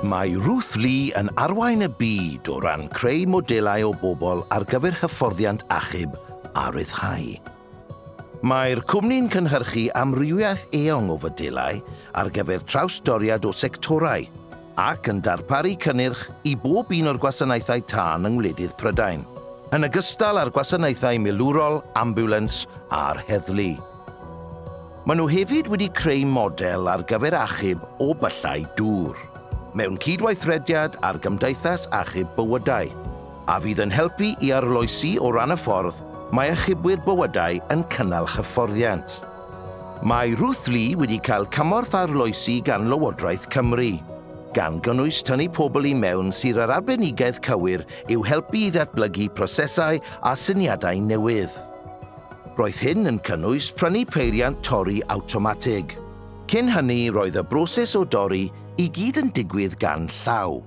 Mae Ruth Lee yn arwain y byd o ran creu modelau o bobl ar gyfer hyfforddiant achub a ryddhau. Mae'r cwmni'n cynhyrchu amrywiaeth eang o fodelau ar gyfer trawsdoriad o sectorau ac yn darparu cynnyrch i bob un o'r gwasanaethau tân yng Ngwledydd Prydain, yn ogystal â'r gwasanaethau milwrol, ambulans a'r heddlu. Maen nhw hefyd wedi creu model ar gyfer achub o byllau dŵr, mewn cydweithrediad ar Gymdeithas Achub Bywydau, a fydd yn helpu i arloesi o ran y ffordd mae achubwyr bywydau yn cynnal hyfforddiant. Mae Ruth Lee wedi cael cymorth arloesi gan Lywodraeth Cymru, gan gynnwys tynnu pobl i mewn sydd ar arbenigedd cywir i'w helpu i ddatblygu prosesau a syniadau newydd. Roedd hyn yn cynnwys prynu peiriant torri awtomatig. Cyn hynny roedd y broses o dorri i gyd yn digwydd gan llaw.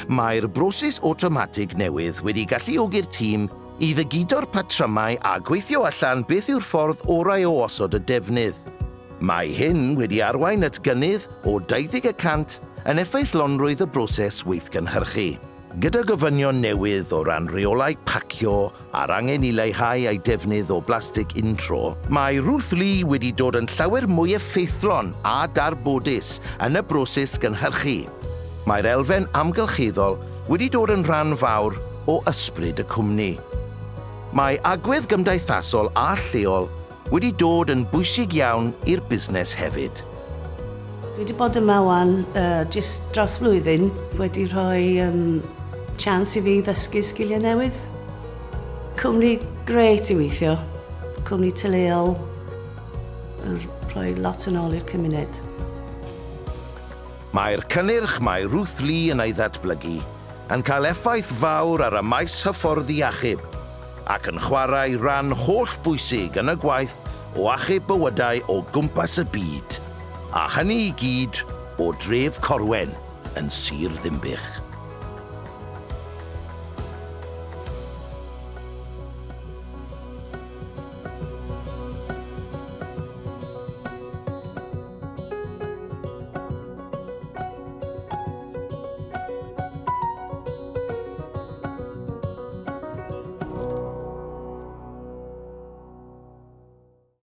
Mae'r broses awtomatig newydd wedi galluogi'r tîm i ddygudo'r patrymau a gweithio allan beth yw'r ffordd orau o osod y defnydd. Mae hyn wedi arwain at gynnydd o 20% yn effeithlonrwydd y broses weithgynhyrchu. Gyda gofynion newydd o ran reolau pacio a'r angen i leihau ei defnydd o blastig intro, mae Ruth Lee wedi dod yn llawer mwy effeithlon a darbodus yn y broses gynhyrchu. Mae'r elfen amgylcheddol wedi dod yn rhan fawr o ysbryd y cwmni. Mae agwedd gymdeithasol a lleol wedi dod yn bwysig iawn i'r busnes hefyd. Dwi wedi bod yma wan jyst dros flwyddyn, wedi rhoi chance i fi ddysgu sgiliau newydd. Cwmni grêt i weithio, cwmni teuluol, yn rhoi lot yn ôl i'r cymuned. Mae'r cynnyrch mae Ruth Lee yn ei ddatblygu yn cael effaith fawr ar y maes hyfforddi achub ac yn chwarae rhan hollbwysig yn y gwaith o achub bywydau o gwmpas y byd. A hynny i gyd o dref Corwen yn Sir Ddinbych.